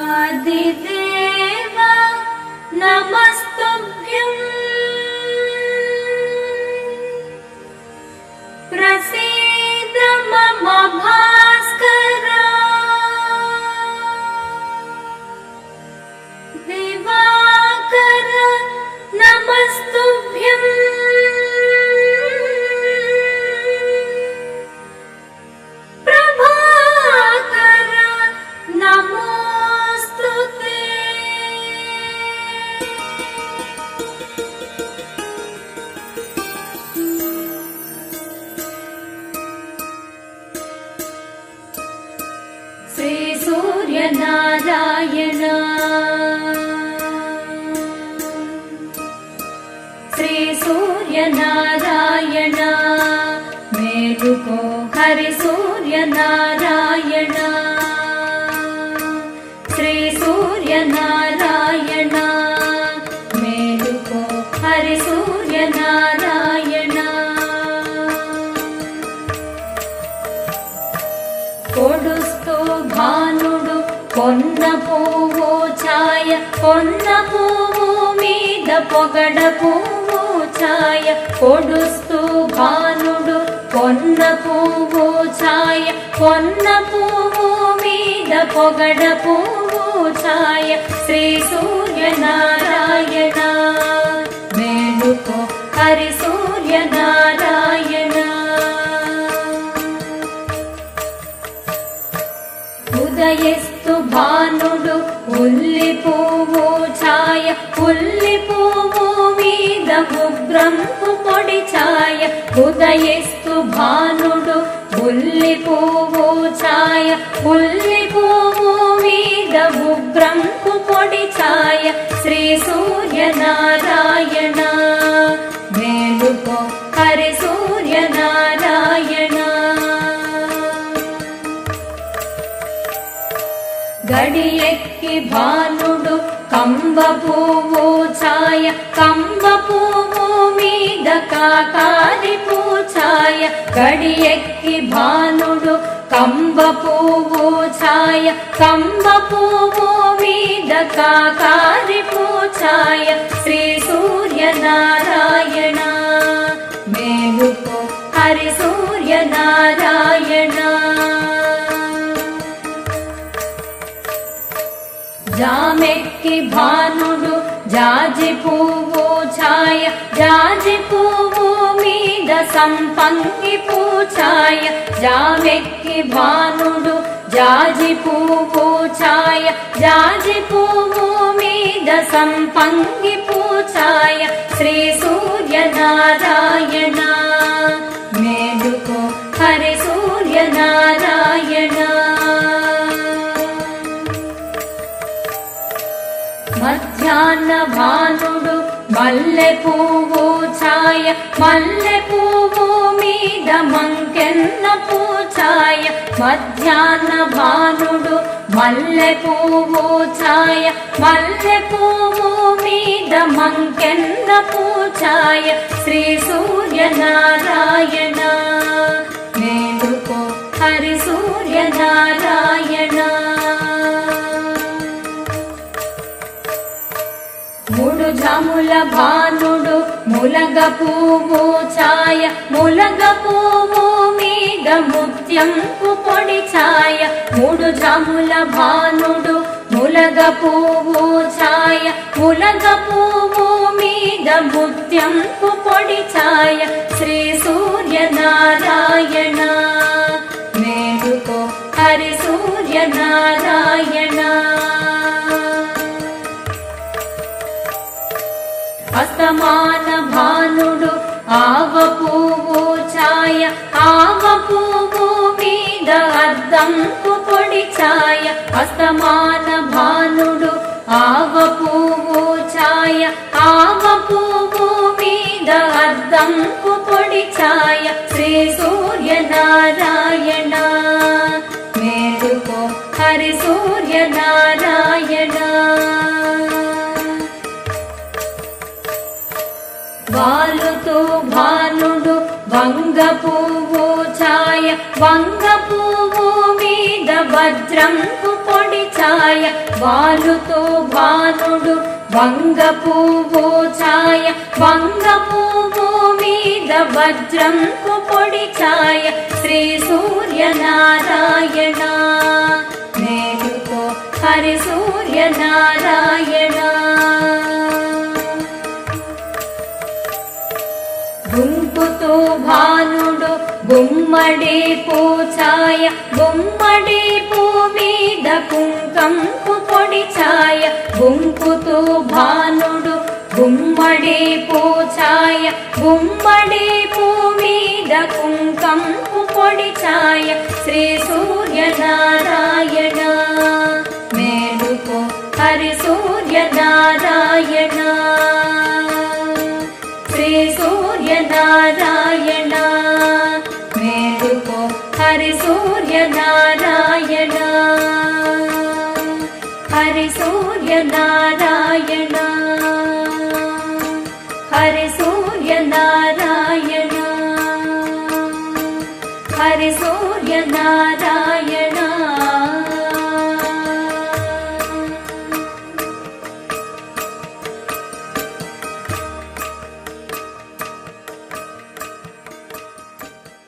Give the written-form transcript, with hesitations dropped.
आदिदेव नमस्तुभ्यं प्रसीद मम भास्कर दिवाकर नमस्तुभ्यं प्रभाकर नमो श्री सूर्य नारायण श्री सूर्य नारायण मेलुको हरि सूर्य नारायण श्री सूर्य नारायण मेलुको हरि सूर्य नारायण कोडुस्तु भानुडु कोन्न पुव्वु छाय कोन्न पुव्वु मीद पोगड पुव्वु छाय कोडुस्तु भानुडु कोन्न पुव्वु छाय कोन्न पुव्वु मीद पोगड पुव्वु छाय श्री सूर्य नारायण मेलुको हरि सूर्य नारायण उदयस्तु भानुडु उल्लि पुव्वु छाय उल्लि पुव्वु मीद उग्रंपु पोडि छाय उदयस्तु भानुडु उल्लि पुव्वु छाय उल्लि पुव्वु मीद उग्रंपु पोडि छाय श्री सूर्य नारायण मेलुको हरि सूर्य नारायण गडियेक्कि भानुडु कंब पुव्वु छाय कंब पुव्वु मीद काकारि पूछाय गडियेक्कि भानुडु कंब पुव्वु छाय कंब पुव्वु मीद काकारि पूछाय श्री सूर्य नारायण मेलुको हरि सूर्य नारायण जामेक्कि भानुडु जाजि पुव्वु छाय जाजि पुव्वु मीद संपंगि पूछाय जामेक्कि भानुडु जाजि पुव्वु छाय जाजि पुव्वु मीद संपंगि पूछाय श्री सूर्य नारायण मेलुको हरि सूर्य नारायण मध्याह्न भानुडु मल्ले पुव्वु छाय मल्ले पुव्वु मीद मंकेन्न पूछाय मध्याह्न भानुडु मल्ले पुव्वु छाय मल्ले पुव्वु मीद मंकेन्न पूछाय श्री सूर्य नारायण मेलुको हरि सूर्य नारायण मूडु जामुल भानुडु मुलग पुव्वु छाय मुलग पुव्वु मीद मुत्यंपु पोडि छाय मूडु जामुल भानुडु मुलग पुव्वु छाय मुलग पुव्वु मीद मुत्यंपु पोडि छाय श्री सूर्य नारायण मेलुको हरि सूर्य नारायण अस्तमान भानुडु आव पुव्वु छाय आव पुव्वु मीद अद्दंपु पोडि छाय अस्तमान भानुडु మేలుకో హరి సూర్య నారాయణ. వాలుతో భానుడు వంగ పువ్వు ఛాయ, వంగ పువ్వు మీద వజ్రంపు పొడి ఛాయ. వాలుతో భానుడు వంగ పువ్వు ఛాయ, వంగ పువ్వు మీద వజ్రంపు పొడి ఛాయ. శ్రీ సూర్య నారాయణ మేలుకో హరి సూర్య నారాయణ. గుంపుతో భానుడు గుమ్మడి పూఛాయ, గుమ్మడి పూ మీద కుంకంపు పొడి ఛాయ. గుంపుతో భానుడు గుమ్మడి పూఛాయ, గుమ్మడి పూ మీద కుంకంపు పొడి ఛాయ. శ్రీ సూర్య నారాయణ మేలుకో హరి సూర్య నారాయణ. శ్రీ సూర్య నారాయణ మేలుకో హరి సూర్య నారాయణ. హరి సూర్య నారాయణ, హరి సూర్య నారాయణ, హరి సూర్య నారాయణ.